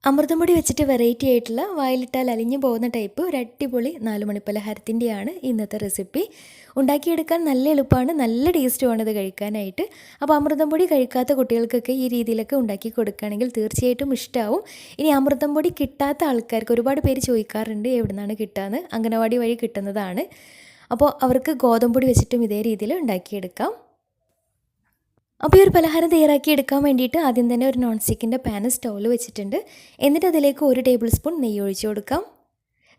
അമൃതം പൊടി വെച്ചിട്ട് വെറൈറ്റി ആയിട്ടുള്ള വായിലിട്ടാൽ അലിഞ്ഞു പോകുന്ന ടൈപ്പ് ഒരു അടിപൊളി 4 മണി പലഹാരത്തിൻ്റെയാണ് ഇന്നത്തെ റെസിപ്പി. ഉണ്ടാക്കിയെടുക്കാൻ നല്ല എളുപ്പമാണ്, നല്ല ടേസ്റ്റുമാണ് ഇത് കഴിക്കാനായിട്ട്. അപ്പോൾ അമൃതം പൊടി കഴിക്കാത്ത കുട്ടികൾക്കൊക്കെ ഈ രീതിയിലൊക്കെ ഉണ്ടാക്കി കൊടുക്കുകയാണെങ്കിൽ തീർച്ചയായിട്ടും ഇഷ്ടമാവും. ഇനി അമൃതം പൊടി കിട്ടാത്ത ആൾക്കാർക്ക് ഒരുപാട് പേര് ചോദിക്കാറുണ്ട് എവിടെ നിന്നാണ് കിട്ടുകയെന്ന്. അംഗനവാടി വഴി കിട്ടുന്നതാണ്. അപ്പോൾ അവർക്ക് ഗോതമ്പൊടി വെച്ചിട്ടും ഇതേ രീതിയിൽ ഉണ്ടാക്കിയെടുക്കാം. അപ്പോൾ ഈ ഒരു പലഹാരം തയ്യാറാക്കി എടുക്കാൻ വേണ്ടിയിട്ട് ആദ്യം തന്നെ ഒരു നോൺ സ്റ്റിക്കിൻ്റെ പാന് സ്റ്റൗവിൽ വെച്ചിട്ടുണ്ട്. എന്നിട്ട് അതിലേക്ക് 1 ടേബിൾ സ്പൂൺ നെയ്യ് ഒഴിച്ചു കൊടുക്കാം.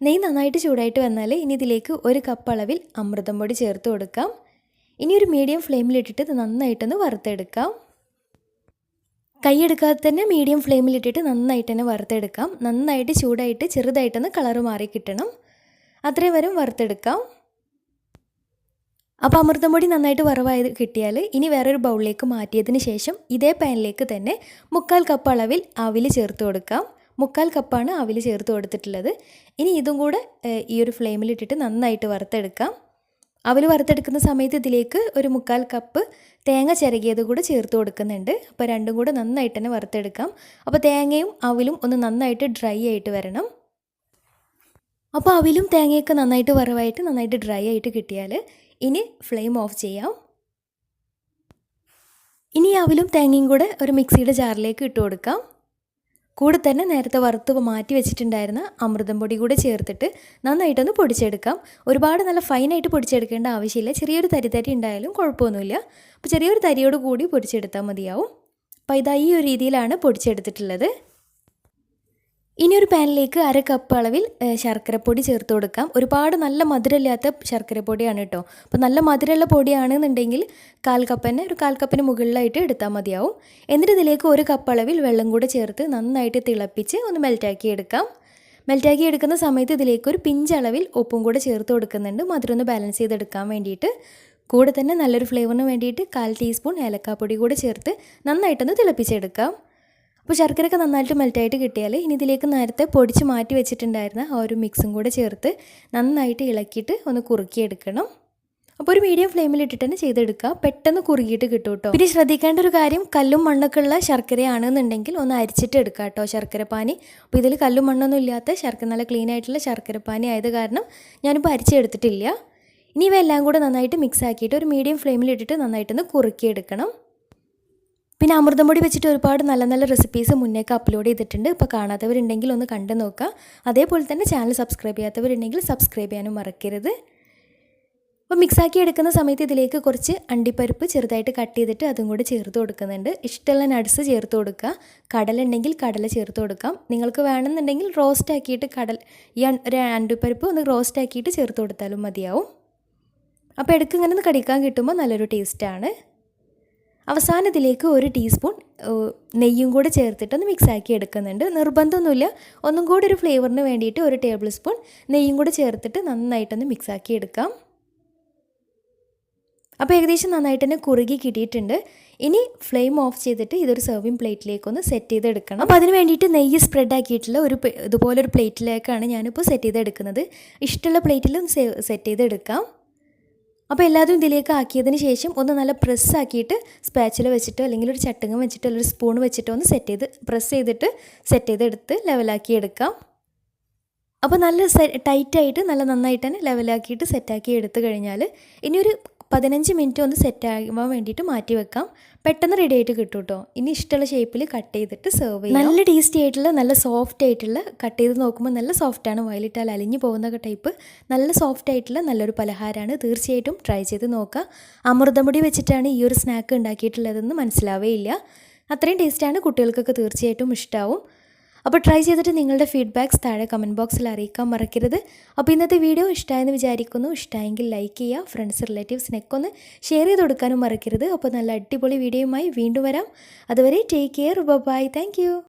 നെയ്യ് നന്നായിട്ട് ചൂടായിട്ട് വന്നാൽ ഇനി ഇതിലേക്ക് 1 കപ്പ് അളവിൽ അമൃതം പൊടി ചേർത്ത് കൊടുക്കാം. ഇനി ഒരു മീഡിയം ഫ്ലെയിമിലിട്ടിട്ട് ഇത് നന്നായിട്ടൊന്ന് വറുത്തെടുക്കാം. കൈയെടുക്കാതെ തന്നെ മീഡിയം ഫ്ലെയിമിലിട്ടിട്ട് നന്നായിട്ട് തന്നെ വറുത്തെടുക്കാം. നന്നായിട്ട് ചൂടായിട്ട് ചെറുതായിട്ടൊന്ന് കളറ് മാറി കിട്ടണം, അത്രയും വരെ വറുത്തെടുക്കാം. അപ്പോൾ അമൃതം പൊടി നന്നായിട്ട് വറവായത് കിട്ടിയാൽ ഇനി വേറൊരു ബൗളിലേക്ക് മാറ്റിയതിന് ശേഷം ഇതേ പാനിലേക്ക് തന്നെ 1/4 കപ്പ് അളവിൽ അവിൽ ചേർത്ത് കൊടുക്കാം. 1/4 കപ്പാണ് അവിൽ ചേർത്ത് കൊടുത്തിട്ടുള്ളത്. ഇനി ഇതും കൂടെ ഈ ഒരു ഫ്ലെയിമിലിട്ടിട്ട് നന്നായിട്ട് വറുത്തെടുക്കാം. അവിൽ വറുത്തെടുക്കുന്ന സമയത്ത് ഇതിലേക്ക് ഒരു 1/4 കപ്പ് തേങ്ങ ചിരകിയത് കൂടെ ചേർത്ത് കൊടുക്കുന്നുണ്ട്. അപ്പോൾ രണ്ടും കൂടെ നന്നായിട്ട് തന്നെ വറുത്തെടുക്കാം. അപ്പോൾ തേങ്ങയും അവിലും ഒന്ന് നന്നായിട്ട് ഡ്രൈ ആയിട്ട് വരണം. അപ്പോൾ അവിലും തേങ്ങയൊക്കെ നന്നായിട്ട് വറവായിട്ട് നന്നായിട്ട് ഡ്രൈ ആയിട്ട് കിട്ടിയാൽ ഇനി ഫ്ലെയിം ഓഫ് ചെയ്യാം. ഇനി അവിലും തേങ്ങയും കൂടെ ഒരു മിക്സിയുടെ ജാറിലേക്ക് ഇട്ട് കൊടുക്കാം. കൂടെ തന്നെ നേരത്തെ വറുത്ത് മാറ്റി വെച്ചിട്ടുണ്ടായിരുന്ന അമൃതം പൊടി കൂടെ ചേർത്തിട്ട് നന്നായിട്ടൊന്ന് പൊടിച്ചെടുക്കാം. ഒരുപാട് നല്ല ഫൈനായിട്ട് പൊടിച്ചെടുക്കേണ്ട ആവശ്യമില്ല. ചെറിയൊരു തരി ഉണ്ടായാലും കുഴപ്പമൊന്നുമില്ല. അപ്പോൾ ചെറിയൊരു തരിയോട് കൂടി പൊടിച്ചെടുത്താൽ മതിയാവും. അപ്പോൾ ഇതാ ഈ ഒരു രീതിയിലാണ് പൊടിച്ചെടുത്തിട്ടുള്ളത്. ഇനി ഒരു പാനിലേക്ക് 1/2 കപ്പ് അളവിൽ ശർക്കരപ്പൊടി ചേർത്ത് കൊടുക്കാം. ഒരുപാട് നല്ല മധുരമില്ലാത്ത ശർക്കരപ്പൊടിയാണ് കേട്ടോ. അപ്പോൾ നല്ല മധുരമുള്ള പൊടിയാണെന്നുണ്ടെങ്കിൽ 1/4 കപ്പ് തന്നെ, ഒരു 1/4 കപ്പിന് മുകളിലായിട്ട് എടുത്താൽ മതിയാവും. എന്നിട്ട് ഇതിലേക്ക് 1 കപ്പ് അളവിൽ വെള്ളം കൂടെ ചേർത്ത് നന്നായിട്ട് തിളപ്പിച്ച് ഒന്ന് മെൽറ്റാക്കി എടുക്കാം. മെൽറ്റാക്കി എടുക്കുന്ന സമയത്ത് ഇതിലേക്ക് ഒരു പിഞ്ചളവിൽ ഉപ്പും കൂടെ ചേർത്ത് കൊടുക്കുന്നുണ്ട്, മധുരം ഒന്ന് ബാലൻസ് ചെയ്തെടുക്കാൻ വേണ്ടിയിട്ട്. കൂടെ തന്നെ നല്ലൊരു ഫ്ലേവറിന് വേണ്ടിയിട്ട് 1/4 ടീസ്പൂൺ ഏലക്കാപ്പൊടി കൂടെ ചേർത്ത് നന്നായിട്ടൊന്ന് തിളപ്പിച്ചെടുക്കാം. അപ്പോൾ ശർക്കരയൊക്കെ നന്നായിട്ട് മെൽറ്റായിട്ട് കിട്ടിയാൽ ഇനി ഇതിലേക്ക് നേരത്തെ പൊടിച്ച് മാറ്റി വെച്ചിട്ടുണ്ടായിരുന്ന ആ ഒരു മിക്സും കൂടെ ചേർത്ത് നന്നായിട്ട് ഇളക്കിയിട്ട് ഒന്ന് കുറുക്കിയെടുക്കണം. അപ്പോൾ ഒരു മീഡിയം ഫ്ലെയിമിൽ ഇട്ടിട്ട് തന്നെ ചെയ്തെടുക്കുക. പെട്ടെന്ന് കുറുകിയിട്ട് കിട്ടും കേട്ടോ. പിന്നെ ശ്രദ്ധിക്കേണ്ട ഒരു കാര്യം, കല്ലും മണ്ണൊക്കെ ഉള്ള ശർക്കരയാണെന്നുണ്ടെങ്കിൽ ഒന്ന് അരിച്ചിട്ട് എടുക്കുക കേട്ടോ ശർക്കരപ്പാനി. അപ്പോൾ ഇതിൽ കല്ലും മണ്ണൊന്നും ഇല്ലാത്ത ശർക്കര, നല്ല ക്ലീൻ ആയിട്ടുള്ള ശർക്കരപ്പാനി ആയത് കാരണം ഞാനിപ്പോൾ അരിച്ചെടുത്തിട്ടില്ല. ഇനി ഇവയെല്ലാം കൂടെ നന്നായിട്ട് മിക്സ് ആക്കിയിട്ട് ഒരു മീഡിയം ഫ്ലെയിമിൽ ഇട്ടിട്ട് നന്നായിട്ടൊന്ന് കുറുക്കിയെടുക്കണം. പിന്നെ അമൃതം പൊടി വെച്ചിട്ട് ഒരുപാട് നല്ല നല്ല റെസിപ്പീസ് മുന്നേക്ക് അപ്ലോഡ് ചെയ്തിട്ടുണ്ട്. ഇപ്പോൾ കാണാത്തവരുണ്ടെങ്കിൽ ഒന്ന് കണ്ടു നോക്കുക. അതേപോലെ തന്നെ ചാനൽ സബ്സ്ക്രൈബ് ചെയ്യാത്തവരുണ്ടെങ്കിൽ സബ്സ്ക്രൈബ് ചെയ്യാനും മറക്കരുത്. അപ്പോൾ മിക്സാക്കി എടുക്കുന്ന സമയത്ത് ഇതിലേക്ക് കുറച്ച് അണ്ടിപ്പരിപ്പ് ചെറുതായിട്ട് കട്ട് ചെയ്തിട്ട് അതും കൂടി ചേർത്ത് കൊടുക്കുന്നുണ്ട്. ഇഷ്ടമുള്ള നട്ട്സ് ചേർത്ത് കൊടുക്കുക. കടല ഉണ്ടെങ്കിൽ കടല ചേർത്ത് കൊടുക്കാം. നിങ്ങൾക്ക് വേണമെന്നുണ്ടെങ്കിൽ റോസ്റ്റ് ആക്കിയിട്ട് ഈ അണ്ടിപ്പരിപ്പ് ഒന്ന് റോസ്റ്റ് ആക്കിയിട്ട് ചേർത്ത് കൊടുത്താലും മതിയാവും. അപ്പോൾ ഇടയ്ക്ക് ഇങ്ങനെ ഒന്ന് കടിക്കാൻ കിട്ടുമ്പോൾ നല്ലൊരു ടേസ്റ്റാണ്. അവസാനം ഇതിലേക്ക് 1 ടീസ്പൂൺ നെയ്യും കൂടെ ചേർത്തിട്ടൊന്ന് മിക്സാക്കി എടുക്കുന്നുണ്ട്. നിർബന്ധമൊന്നുമില്ല, ഒന്നും കൂടി ഒരു ഫ്ലേവറിന് വേണ്ടിയിട്ട് 1 ടേബിൾ സ്പൂൺ നെയ്യും കൂടെ ചേർത്തിട്ട് നന്നായിട്ടൊന്ന് മിക്സാക്കി എടുക്കാം. അപ്പോൾ ഏകദേശം നന്നായിട്ട് തന്നെ കുറുകി കിട്ടിയിട്ടുണ്ട്. ഇനി ഫ്ലെയിം ഓഫ് ചെയ്തിട്ട് ഇതൊരു സെർവിങ് പ്ലേറ്റിലേക്കൊന്ന് സെറ്റ് ചെയ്തെടുക്കണം. അപ്പോൾ അതിന് വേണ്ടിയിട്ട് നെയ്യ് സ്പ്രെഡ് ആക്കിയിട്ടുള്ള ഇതുപോലൊരു പ്ലേറ്റിലേക്കാണ് ഞാനിപ്പോൾ സെറ്റ് ചെയ്തെടുക്കുന്നത്. ഇഷ്ടമുള്ള പ്ലേറ്റിലും സെറ്റ് ചെയ്തെടുക്കാം. അപ്പോൾ എല്ലാതും ഇതിലേക്ക് ആക്കിയതിന് ശേഷം ഒന്ന് നല്ല പ്രസ്സാക്കിയിട്ട് സ്പാച്ചില വെച്ചിട്ടോ അല്ലെങ്കിൽ ഒരു ചട്ടുകം വെച്ചിട്ടോ അല്ലെങ്കിൽ ഒരു സ്പൂൺ വെച്ചിട്ടോ ഒന്ന് പ്രസ് ചെയ്തിട്ട് സെറ്റ് ചെയ്തെടുത്ത് ലെവലാക്കി എടുക്കാം. അപ്പോൾ നല്ല ടൈറ്റായിട്ട് നല്ല നന്നായിട്ട് തന്നെ ലെവലാക്കിയിട്ട് സെറ്റാക്കി എടുത്തു കഴിഞ്ഞാൽ ഇനി ഒരു 15 മിനിറ്റ് ഒന്ന് സെറ്റാകാൻ വേണ്ടിയിട്ട് മാറ്റി വെക്കാം. പെട്ടെന്ന് റെഡി ആയിട്ട് കിട്ടും കേട്ടോ. ഇനി ഇഷ്ടമുള്ള ഷേപ്പിൽ കട്ട് ചെയ്തിട്ട് സെർവ് ചെയ്യാം. നല്ല ടേസ്റ്റി ആയിട്ടുള്ള, നല്ല സോഫ്റ്റ് ആയിട്ടുള്ള, കട്ട് ചെയ്ത് നോക്കുമ്പോൾ നല്ല സോഫ്റ്റാണ്, വയലിട്ടാൽ അലിഞ്ഞു പോകുന്ന ടൈപ്പ് നല്ല സോഫ്റ്റ് ആയിട്ടുള്ള നല്ലൊരു പലഹാരമാണ്. തീർച്ചയായിട്ടും ട്രൈ ചെയ്ത് നോക്കുക. അമൃതം പൊടി വെച്ചിട്ടാണ് ഈ ഒരു സ്നാക്ക് ഉണ്ടാക്കിയിട്ടുള്ളതെന്ന് മനസ്സിലാവേയില്ല. അത്രയും ടേസ്റ്റാണ്, കുട്ടികൾക്കൊക്കെ തീർച്ചയായിട്ടും ഇഷ്ടമാവും. അപ്പോൾ ട്രൈ ചെയ്തിട്ട് നിങ്ങളുടെ ഫീഡ്ബാക്ക്സ് താഴെ കമൻറ്റ് ബോക്സിൽ അറിയിക്കാൻ മറക്കരുത്. അപ്പോൾ ഇന്നത്തെ വീഡിയോ ഇഷ്ടമായെന്ന് വിചാരിക്കുന്നു. ഇഷ്ടമായെങ്കിൽ ലൈക്ക് ചെയ്യുക, ഫ്രണ്ട്സ് റിലേറ്റീവ്സിനൊക്കെ ഒന്ന് ഷെയർ ചെയ്ത് കൊടുക്കാനും മറക്കരുത്. അപ്പോൾ നല്ല അടിപൊളി വീഡിയോയുമായി വീണ്ടും വരാം. അതുവരെ take care, bye, thank U.